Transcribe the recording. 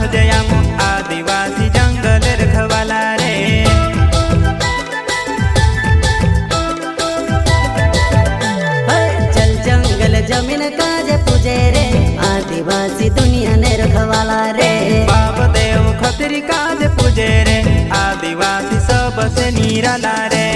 सहजयामो आदिवासी जंगल रखवाला रे। चल जंगल जमीन काज पूजे रे आदिवासी दुनिया ने रखवाला रे। बाप देव खतरी काज पूजे रे आदिवासी सबसे निराला रे।